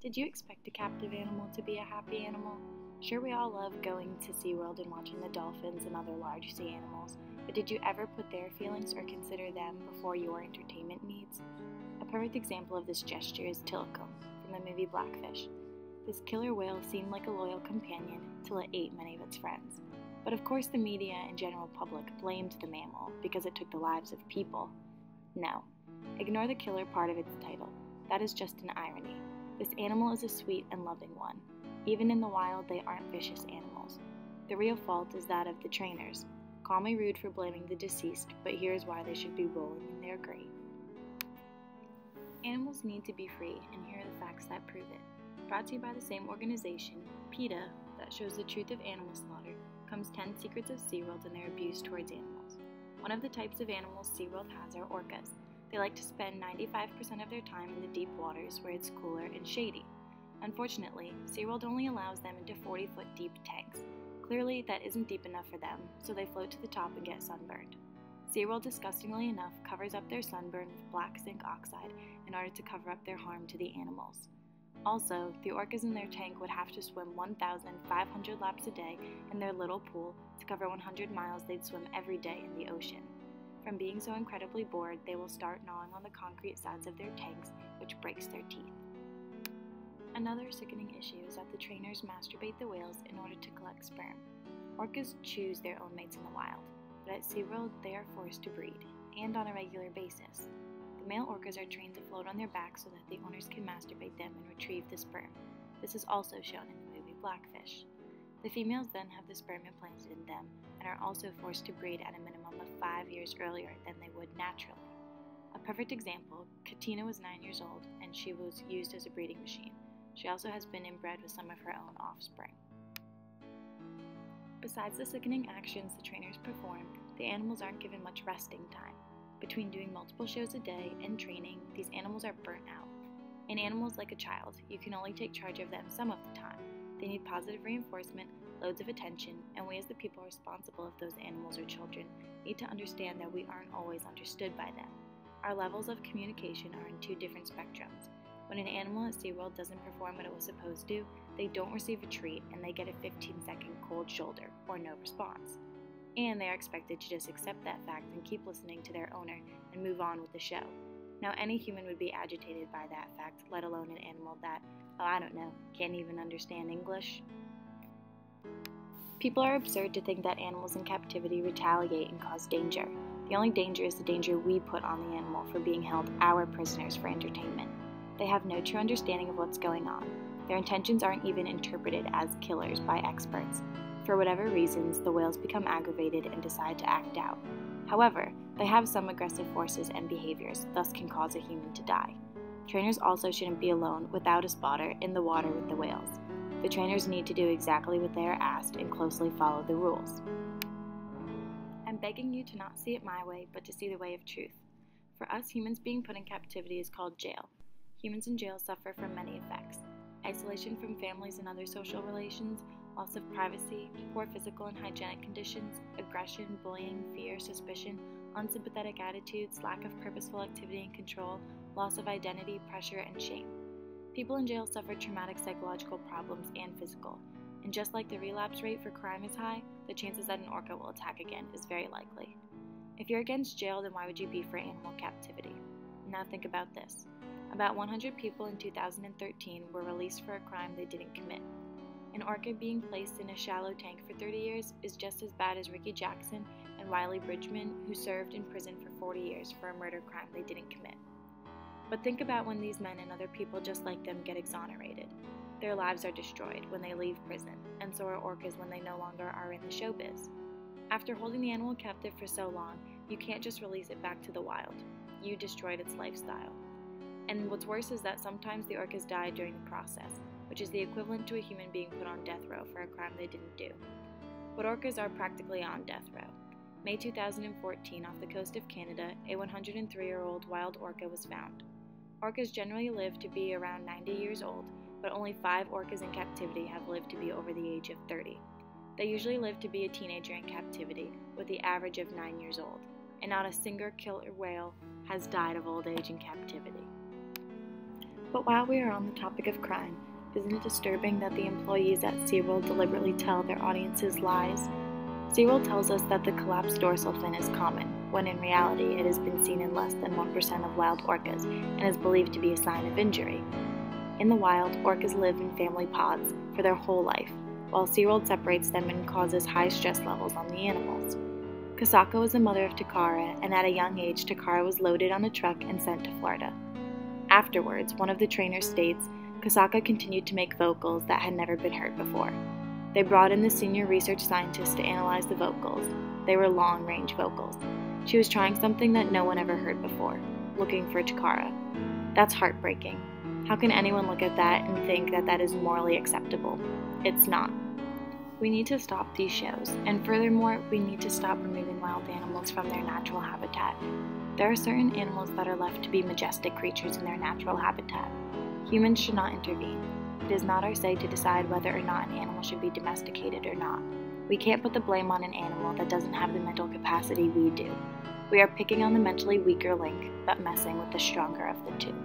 Did you expect a captive animal to be a happy animal? Sure, we all love going to SeaWorld and watching the dolphins and other large sea animals, but did you ever put their feelings or consider them before your entertainment needs? A perfect example of this gesture is Tilikum from the movie Blackfish. This killer whale seemed like a loyal companion till it ate many of its friends. But of course the media and general public blamed the mammal because it took the lives of people. No, ignore the killer part of its title. That is just an irony. This animal is a sweet and loving one. Even in the wild, they aren't vicious animals. The real fault is that of the trainers. Call me rude for blaming the deceased, but here's why they should be rolling in their grave. Animals need to be free, and here are the facts that prove it. Brought to you by the same organization, PETA, that shows the truth of animal slaughter, comes 10 secrets of SeaWorld and their abuse towards animals. One of the types of animals SeaWorld has are orcas. They like to spend 95% of their time in the deep waters where it's cooler and shady. Unfortunately, SeaWorld only allows them into 40-foot deep tanks. Clearly, that isn't deep enough for them, so they float to the top and get sunburned. SeaWorld, disgustingly enough, covers up their sunburn with black zinc oxide in order to cover up their harm to the animals. Also, the orcas in their tank would have to swim 1,500 laps a day in their little pool to cover 100 miles they'd swim every day in the ocean. From being so incredibly bored, they will start gnawing on the concrete sides of their tanks, which breaks their teeth. Another sickening issue is that the trainers masturbate the whales in order to collect sperm. Orcas choose their own mates in the wild, but at SeaWorld they are forced to breed, and on a regular basis. The male orcas are trained to float on their backs so that the owners can masturbate them and retrieve the sperm. This is also shown in the movie Blackfish. The females then have the sperm implanted in them and are also forced to breed at a minimum of 5 years earlier than they would naturally. A perfect example, Katina was 9 years old and she was used as a breeding machine. She also has been inbred with some of her own offspring. Besides the sickening actions the trainers perform, the animals aren't given much resting time. Between doing multiple shows a day and training, these animals are burnt out. In animals like a child, you can only take charge of them some of the time. They need positive reinforcement, loads of attention, and we as the people responsible of those animals or children need to understand that we aren't always understood by them. Our levels of communication are in 2 different spectrums. When an animal at SeaWorld doesn't perform what it was supposed to, they don't receive a treat and they get a 15-second cold shoulder or no response. And they are expected to just accept that fact and keep listening to their owner and move on with the show. Now, any human would be agitated by that fact, let alone an animal that, can't even understand English. People are absurd to think that animals in captivity retaliate and cause danger. The only danger is the danger we put on the animal for being held our prisoners for entertainment. They have no true understanding of what's going on. Their intentions aren't even interpreted as killers by experts. For whatever reasons, the whales become aggravated and decide to act out. However, they have some aggressive forces and behaviors, thus can cause a human to die. Trainers also shouldn't be alone without a spotter in the water with the whales. The trainers need to do exactly what they are asked and closely follow the rules. I'm begging you to not see it my way, but to see the way of truth. For us, humans being put in captivity is called jail. Humans in jail suffer from many effects: isolation from families and other social relations, loss of privacy, poor physical and hygienic conditions, aggression, bullying, fear, suspicion, unsympathetic attitudes, lack of purposeful activity and control, loss of identity, pressure, and shame. People in jail suffer traumatic psychological problems and physical, and just like the relapse rate for crime is high, the chances that an orca will attack again is very likely. If you're against jail, then why would you be for animal captivity? Now think about this. About 100 people in 2013 were released for a crime they didn't commit. An orca being placed in a shallow tank for 30 years is just as bad as Ricky Jackson and Wiley Bridgman, who served in prison for 40 years for a murder crime they didn't commit. But think about when these men and other people just like them get exonerated. Their lives are destroyed when they leave prison, and so are orcas when they no longer are in the showbiz. After holding the animal captive for so long, you can't just release it back to the wild. You destroyed its lifestyle. And what's worse is that sometimes the orcas die during the process, which is the equivalent to a human being put on death row for a crime they didn't do. But orcas are practically on death row. May 2014, off the coast of Canada, a 103-year-old wild orca was found. Orcas generally live to be around 90 years old, but only 5 orcas in captivity have lived to be over the age of 30. They usually live to be a teenager in captivity, with the average of 9 years old, and not a single killer whale has died of old age in captivity. But while we are on the topic of crime, isn't it disturbing that the employees at SeaWorld deliberately tell their audiences lies? SeaWorld tells us that the collapsed dorsal fin is common, when in reality it has been seen in less than 1% of wild orcas and is believed to be a sign of injury. In the wild, orcas live in family pods for their whole life, while SeaWorld separates them and causes high stress levels on the animals. Kasaka was the mother of Takara, and at a young age Takara was loaded on a truck and sent to Florida. Afterwards, one of the trainers states, Kasaka continued to make vocals that had never been heard before. They brought in the senior research scientist to analyze the vocals. They were long-range vocals. She was trying something that no one ever heard before, looking for Takara. That's heartbreaking. How can anyone look at that and think that that is morally acceptable? It's not. We need to stop these shows, and furthermore, we need to stop removing wild animals from their natural habitat. There are certain animals that are left to be majestic creatures in their natural habitat. Humans should not intervene. It is not our say to decide whether or not an animal should be domesticated or not. We can't put the blame on an animal that doesn't have the mental capacity we do. We are picking on the mentally weaker link, but messing with the stronger of the two.